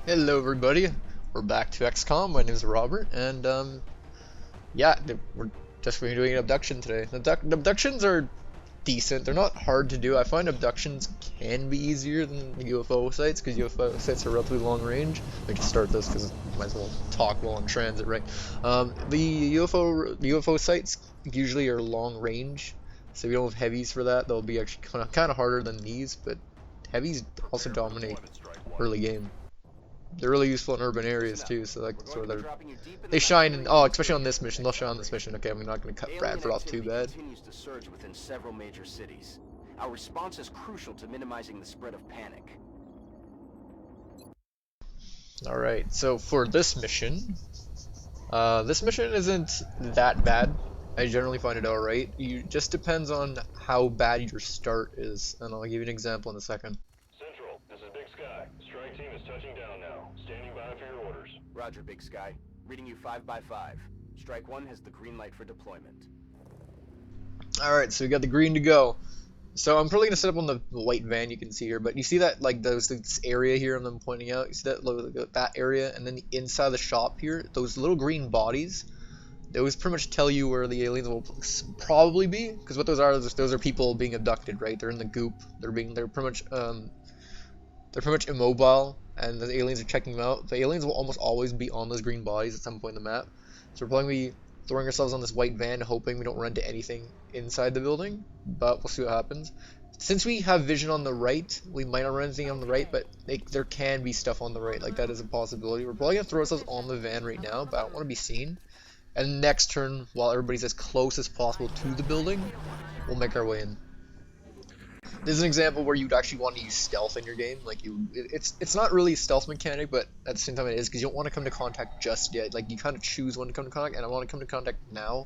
Hello everybody, we're back to XCOM. My name is Robert, and yeah, we're just going to be doing an abduction today. Abductions are decent. They're not hard to do. I find abductions can be easier than the UFO sites because UFO sites are relatively long range. Let me just start this because I might as well talk while in transit, right? The UFO sites usually are long range, so we don't have heavies for that. They'll be actually kind of harder than these, but heavies also dominate early game. They're really useful in urban areas too, so like sort of they shine in, oh, especially on this mission. They'll shine on this mission. Okay, I'm not going to cut Bradford off too bad. Continues to surge within several major cities. Our response is crucial to minimizing the spread of panic. All right, so for this mission isn't that bad. I generally find it all right. You just depends on how bad your start is, and I'll give you an example in a second. Central, this is Big Sky. Strike team is touching down now. Standing by for your orders. Roger, Big Sky. Reading you 5 by 5. Strike 1 has the green light for deployment. Alright, so we got the green to go. So I'm probably gonna set up on the white van you can see here, but you see that like this area here I'm pointing out? You see that that area, and then the inside of the shop here, those little green bodies, those pretty much tell you where the aliens will probably be, because what those are people being abducted, right? They're in the goop. They're pretty much immobile, and the aliens are checking them out. The aliens will almost always be on those green bodies at some point in the map. So we're probably gonna be throwing ourselves on this white van, hoping we don't run into anything inside the building, but we'll see what happens. Since we have vision on the right, we might not run anything on the right, but there can be stuff on the right, like that is a possibility. We're probably gonna throw ourselves on the van right now, but I don't want to be seen. And next turn, while everybody's as close as possible to the building, we'll make our way in. This is an example where you'd actually want to use stealth in your game. Like it's not really a stealth mechanic, but at the same time it is, because you don't want to come to contact just yet. Like you kind of choose when to come to contact, and I want to come to contact now.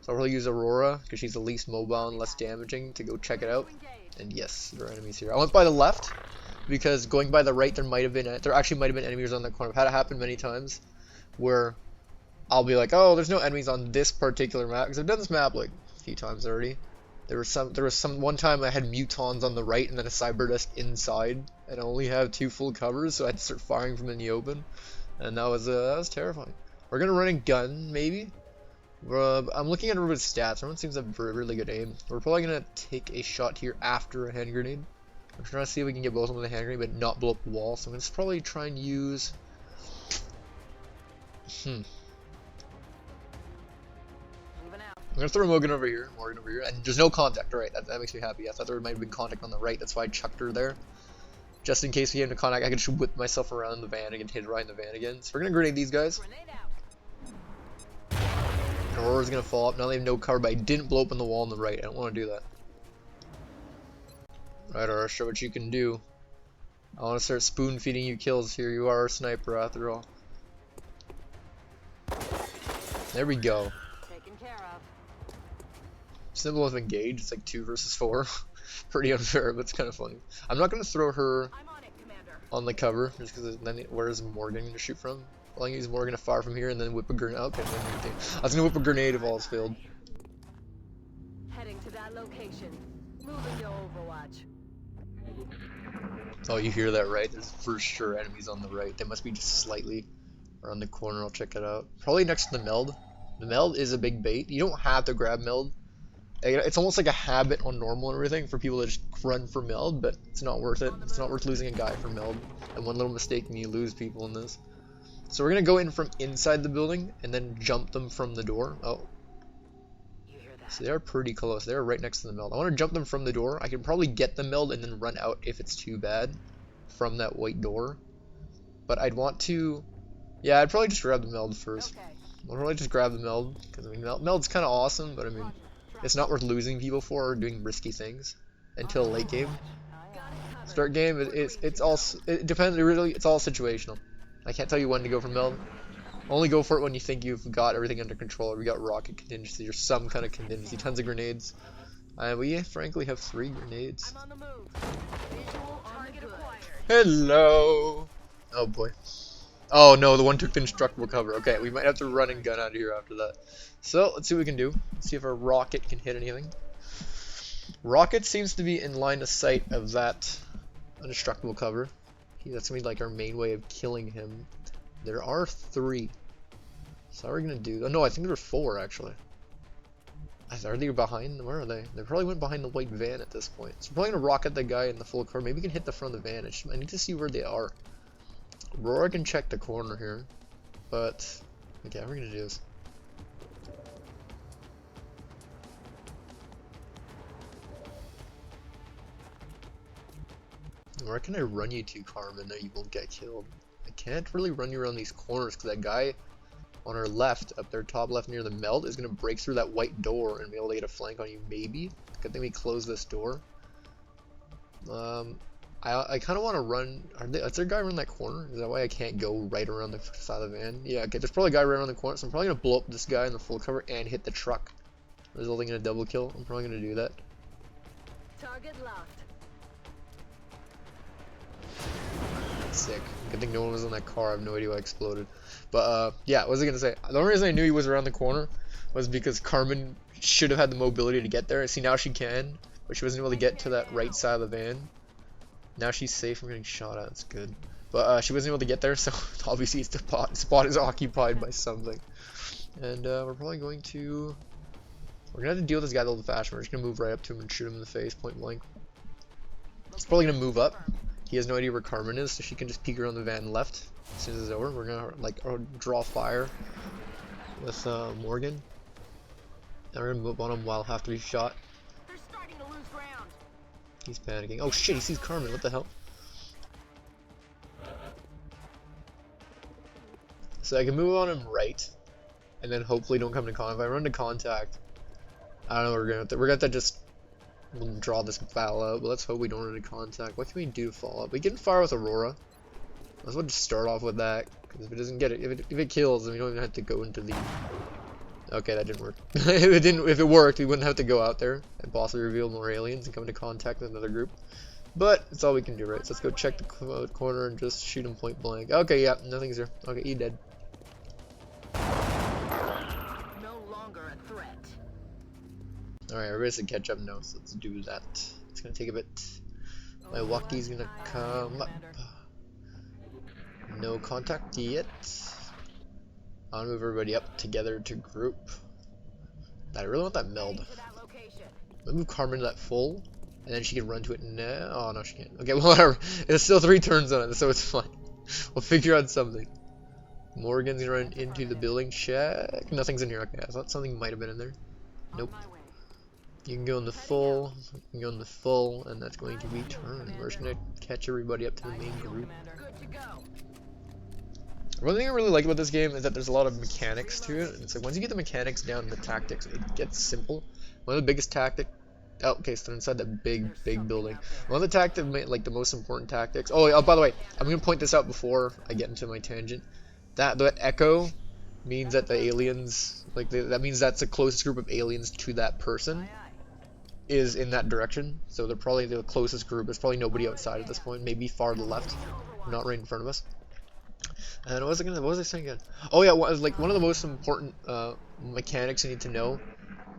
So I'll probably use Aurora because she's the least mobile and less damaging to go check it out. And yes, there are enemies here. I went by the left because going by the right, there actually might have been enemies on that corner. I've had it happen many times where I'll be like, oh, there's no enemies on this particular map, because I've done this map like a few times already. There was some one time I had mutons on the right and then a cyberdesk inside, and I only have 2 full covers, so I had to start firing from in the open, and that was terrifying. We're gonna run a gun maybe. I'm looking at everybody's stats. Everyone seems to have really good aim. We're probably gonna take a shot here after a hand grenade. I'm trying to see if we can get both of them with a hand grenade, but not blow up the wall. So I'm gonna probably try and use. I'm gonna throw Morgan over here, and there's no contact. Alright, that makes me happy. I thought there might have been contact on the right, that's why I chucked her there. Just in case we get into contact, I can just whip myself around the van and get hit right in the van again. So we're gonna grenade these guys. Aurora's gonna fall up. Now they have no cover, but I didn't blow open the wall on the right. I don't want to do that. Alright, Aurora, show what you can do. I want to start spoon feeding you kills here. You are a sniper after all. There we go. Symbol of engage, it's like 2 versus 4. Pretty unfair, but it's kind of funny. I'm not going to throw her on the cover, just because then where's Morgan going to shoot from? Well, I can use Morgan to fire from here and then whip a grenade. Okay, I was going to whip a grenade if all is failed. Heading to that location. Moving to Overwatch. Oh, you hear that, right? There's for sure enemies on the right. They must be just slightly around the corner. I'll check it out. Probably next to the meld. The meld is a big bait. You don't have to grab meld. It's almost like a habit on normal and everything for people to just run for meld, but it's not worth it. It's not worth losing a guy for meld. And one little mistake and you lose people in this. So we're gonna go in from inside the building and then jump them from the door. Oh. So they're pretty close. They're right next to the meld. I want to jump them from the door. I can probably get the meld and then run out if it's too bad from that white door. But I'd want to... Yeah, I'd probably just grab the meld first. I'll probably just grab the meld, because I mean, meld's kind of awesome, but I mean... It's not worth losing people for or doing risky things until late game. Start game, it depends. It's all situational. I can't tell you when to go for meld. Only go for it when you think you've got everything under control. Or we got rocket contingency or some kind of contingency. Tons of grenades. We frankly have 3 grenades. Hello. Oh boy. Oh no, the one took the indestructible cover. Okay, we might have to run and gun out of here after that. So, let's see what we can do. Let's see if our rocket can hit anything. Rocket seems to be in line of sight of that indestructible cover. That's gonna be like our main way of killing him. There are 3. So how are we gonna do? Oh no, I think there's 4 actually. Are they behind? Where are they? They probably went behind the white van at this point. So we're probably gonna rocket the guy in the full car. Maybe we can hit the front of the van. I need to see where they are. Aurora can check the corner here, but okay, how are we gonna do this? Where can I run you to, Carmen, that you won't get killed? I can't really run you around these corners because that guy on our left, up there, top left near the melt, is going to break through that white door and be able to get a flank on you, maybe. Good thing we close this door. I kind of want to run. Is there a guy around that corner? Is that why I can't go right around the side of the van? Yeah, okay, there's probably a guy right around the corner, so I'm probably going to blow up this guy in the full cover and hit the truck, resulting in a double kill. I'm probably going to do that. Target locked. Sick. Good thing no one was in that car. I have no idea why I exploded. But yeah, what was I gonna say? The only reason I knew he was around the corner was because Carmen should have had the mobility to get there. See, now she can, but she wasn't able to get to that right side of the van. Now she's safe from getting shot at. That's good. But she wasn't able to get there, so obviously the spot is occupied by something. And we're probably going to... We're gonna have to deal with this guy the old-fashioned. We're just gonna move right up to him and shoot him in the face, point blank. He's probably gonna move up. He has no idea where Carmen is, so she can just peek around the van left. As soon as it's over, we're gonna like draw fire with Morgan. And we're gonna move on him while after he's shot. They're starting to lose ground. He's panicking. Oh shit, he sees Carmen. What the hell? So I can move on him right, and then hopefully don't come to contact. If I run to contact, I don't know. We're gonna have to just draw this battle out, but let's hope we don't run into contact. What can we do to follow up? We can fire with Aurora. Let's just start off with that, because if it doesn't get it, if it kills, then we don't even have to go into the... Okay, that didn't work. If it worked, we wouldn't have to go out there and possibly reveal more aliens and come into contact with another group. But it's all we can do, right? So let's go check the corner and just shoot him point blank. Okay, yeah, nothing's there. Okay, he dead. No longer a threat. Alright, everybody's to catch up now, so let's do that. It's gonna take a bit. My walkie's gonna come up. No contact yet. I'll move everybody up together to group. I really want that meld. I'll move Carmen to that full, and then she can run to it now. Oh no, she can't. Okay, well, whatever. There's still 3 turns on it, so it's fine. We'll figure out something. Morgan's gonna run into the building. Check. Nothing's in here. Okay, I thought something might have been in there. Nope. You can go in the full. You can go in the full, and that's going to be turn. We're just gonna catch everybody up to the main group. One thing I really like about this game is that there's a lot of mechanics to it. It's like once you get the mechanics down, the tactics, it gets simple. One of the biggest tactics. Oh, okay, so they're inside that big building. One of the tactics, like the most important tactics. Oh, by the way, I'm gonna point this out before I get into my tangent. That echo means that the aliens, like that means that's the closest group of aliens to that person is in that direction. So they're probably the closest group. There's probably nobody outside at this point. Maybe far to the left, not right in front of us. And what was I saying again? Oh yeah, one of the most important mechanics you need to know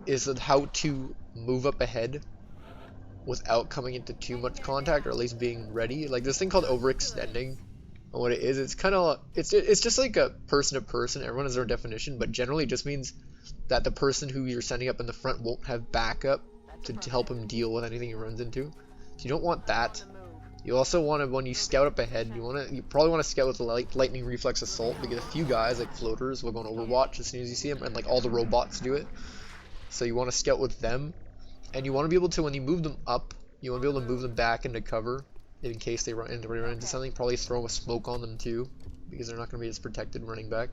is that how to move up ahead without coming into too much contact, or at least being ready. Like this thing called overextending. And what it is, it's kind of it's just like a person to person. Everyone has their definition, but generally it just means that the person who you're sending up in the front won't have backup to help him deal with anything he runs into. So you don't want that. You also want to, when you scout up ahead, you probably want to scout with lightning reflex assault, because a few guys like floaters will go on Overwatch as soon as you see them, and like all the robots do it. So you want to scout with them, and you want to be able to, when you move them up, you want to be able to move them back into cover in case they run into something. Probably throw a smoke on them too, because they're not going to be as protected running back.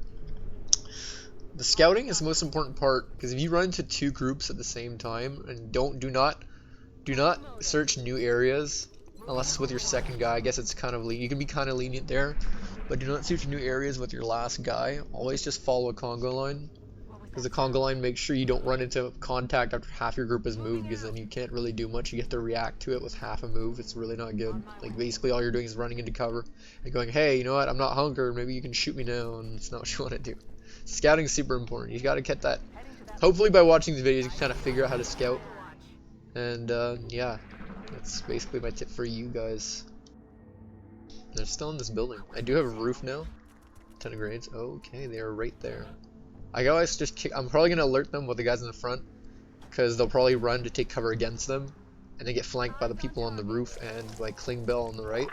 The scouting is the most important part, because if you run into 2 groups at the same time, and do not search new areas. Unless it's with your second guy. I guess it's kind of you can be kind of lenient there, but do not search new areas with your last guy. Always just follow a Congo line, because the Congo line makes sure you don't run into contact after half your group has moved, because then you can't really do much. You have to react to it with half a move. It's really not good. Like basically all you're doing is running into cover and going, hey, you know what? I'm not hunkered. Maybe you can shoot me now, and it's not what you want to do. Scouting is super important. You got to get that. Hopefully by watching these videos you can kind of figure out how to scout. And yeah. That's basically my tip for you guys. They're still in this building. I do have a roof now. 10 grades. Okay, they are right there. I always just kick. I'm probably gonna alert them with the guys in the front, because they'll probably run to take cover against them, and they get flanked by the people on the roof and by Kling Bell on the right.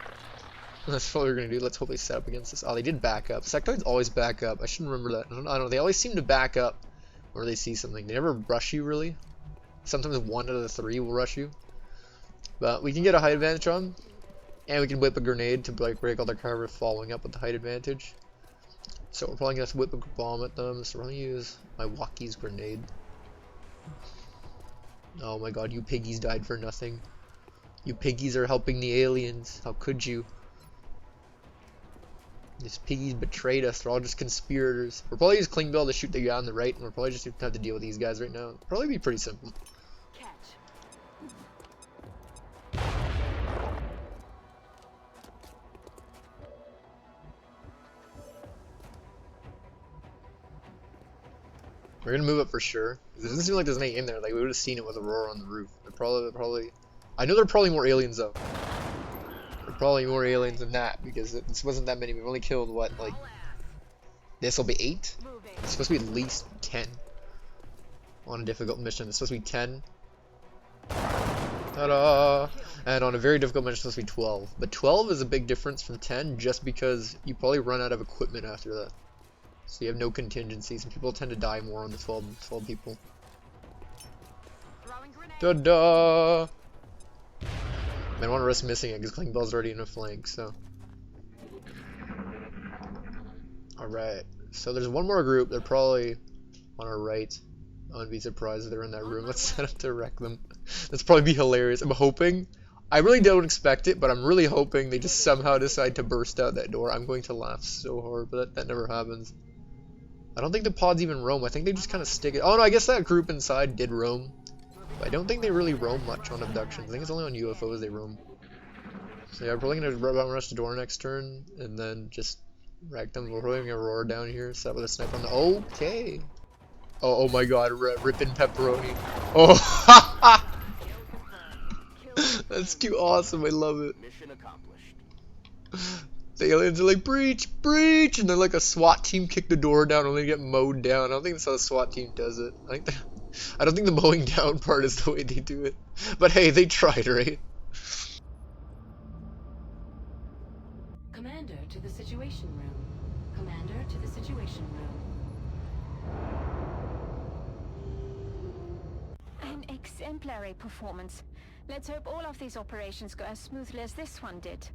That's what we're gonna do. Let's hope they set up against us. Oh, they did back up. Sectoids always back up. I should remember that. I don't know. They always seem to back up where they see something. They never rush you really. Sometimes 1 out of the 3 will rush you. But we can get a height advantage on them, and we can whip a grenade to like break all their cover, following up with the height advantage. So we're probably gonna have to whip a bomb at them. So we're gonna use my Walkie's grenade. Oh my god, you piggies died for nothing. You piggies are helping the aliens. How could you? These piggies betrayed us. They're all just conspirators. We'll probably use Kling Bell to shoot the guy on the right, and we'll probably just have to deal with these guys right now. It'll probably be pretty simple. Catch. We're gonna move up for sure. It doesn't seem like there's any in there. Like we would have seen it with Aurora on the roof. They're probably. I know there are probably more aliens though. There are probably more aliens than that because this wasn't that many. We've only killed what, like. This will be 8. It's supposed to be at least 10 on a difficult mission. It's supposed to be 10. Ta-da! And on a very difficult mission, it's supposed to be 12. But 12 is a big difference from 10 just because you probably run out of equipment after that. So you have no contingencies, and people tend to die more on the 12 people. Ta-da! I don't want to risk missing it because Kling Bell's already in a flank, so. Alright, so there's one more group. They're probably on our right. I wouldn't be surprised if they're in that room. Let's set up to wreck them. That's probably be hilarious. I'm hoping. I really don't expect it, but I'm really hoping they just somehow decide to burst out that door. I'm going to laugh so hard, but that never happens. I don't think the pods even roam. I think they just kind of stick it. Oh no, I guess that group inside did roam. But I don't think they really roam much on Abduction. I think it's only on UFOs they roam. So yeah, we're probably going to rush the door next turn, and then just wreck them. We're probably going to roar down here, set up with a sniper on the... Okay! Oh my god, ripping pepperoni. Oh, that's too awesome, I love it. Mission accomplished. The aliens are like, breach, breach, and then like a SWAT team kick the door down and they get mowed down. I don't think that's how the SWAT team does it. I don't think the mowing down part is the way they do it. But hey, they tried, right? Commander to the Situation Room. Commander to the Situation Room. An exemplary performance. Let's hope all of these operations go as smoothly as this one did.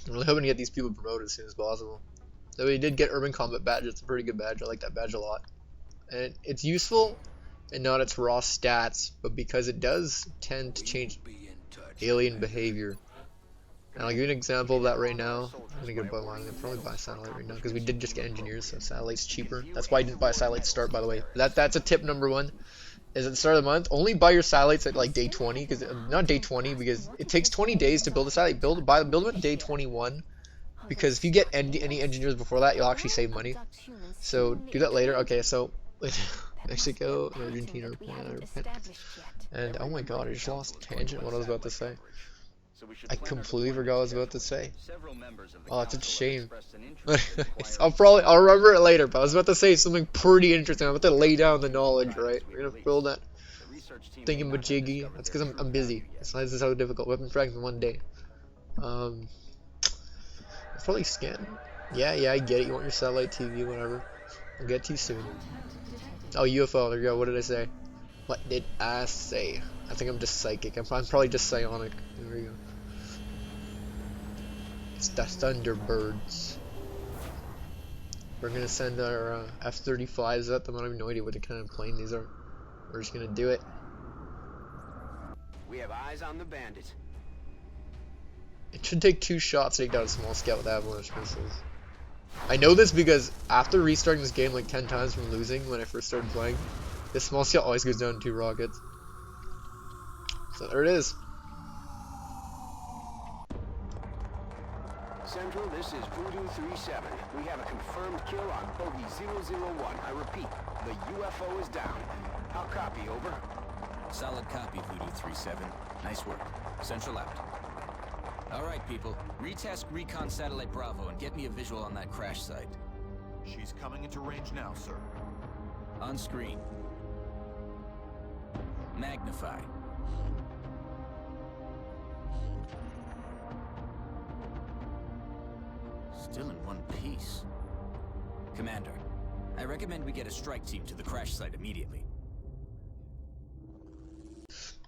I'm really hoping to get these people promoted as soon as possible. So we did get Urban Combat Badge. It's a pretty good badge. I like that badge a lot. And it's useful and not its raw stats, but because it does tend to change alien behavior. And I'll give you an example of that right now. I'm gonna go buy one. I'm gonna probably buy a satellite right now because we did just get engineers, so satellite's cheaper. That's why I didn't buy a satellite to start, by the way. That's a tip number 1. Is at the start of the month, only buy your satellites at like day 20, because not day 20, because it takes 20 days to build a satellite. Build them at day 21, because if you get any engineers before that, you'll actually save money. So do that later. Okay, so Mexico and Argentina are and oh my god, I just lost tangent what I was about to say. I completely forgot what I was about to say. Oh, it's such a shame. I'll remember it later, but I was about to say something pretty interesting. I'm about to lay down the knowledge, right? We're gonna build that thingamajiggy. That's because I'm busy. This is how difficult. Weapon fragment in 1 day. It's probably scan. Yeah, I get it. You want your satellite TV, whatever. I'll get to you soon. Oh, UFO. There you go. What did I say? What did I say? I think I'm just psychic. I'm probably just psionic. There we go. It's the Thunderbirds. We're gonna send our F-35s at them. I have no idea what kind of plane these are. We're just gonna do it. We have eyes on the bandit. It should take 2 shots to take down a small scout with avalanche missiles. I know this because after restarting this game like 10 times from losing when I first started playing, this small scout always goes down in 2 rockets. So there it is. Central, this is Voodoo 37. We have a confirmed kill on bogey 001. I repeat, the UFO is down. I'll copy, over. Solid copy, Voodoo 37. Nice work. Central out. Alright, people. Retask Recon Satellite Bravo and get me a visual on that crash site. She's coming into range now, sir. On screen. Magnify. Still in one piece. Commander, I recommend we get a strike team to the crash site immediately.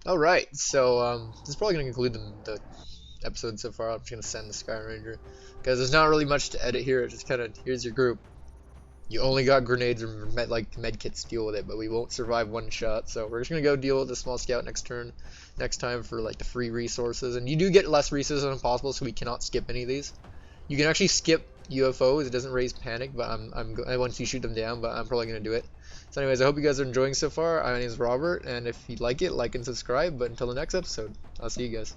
Alright, so this is probably going to conclude the episode so far. I'm just going to send the Sky Ranger, because there's not really much to edit here. It's just kind of, here's your group. You only got grenades or med kits to deal with it, but we won't survive one shot, so we're just going to go deal with the small scout next time for like the free resources. And you do get less resources than possible, so we cannot skip any of these. You can actually skip UFOs, it doesn't raise panic, but once you shoot them down, but I'm probably going to do it. So anyways, I hope you guys are enjoying so far. My name is Robert, and if you like it, like and subscribe, but until the next episode, I'll see you guys.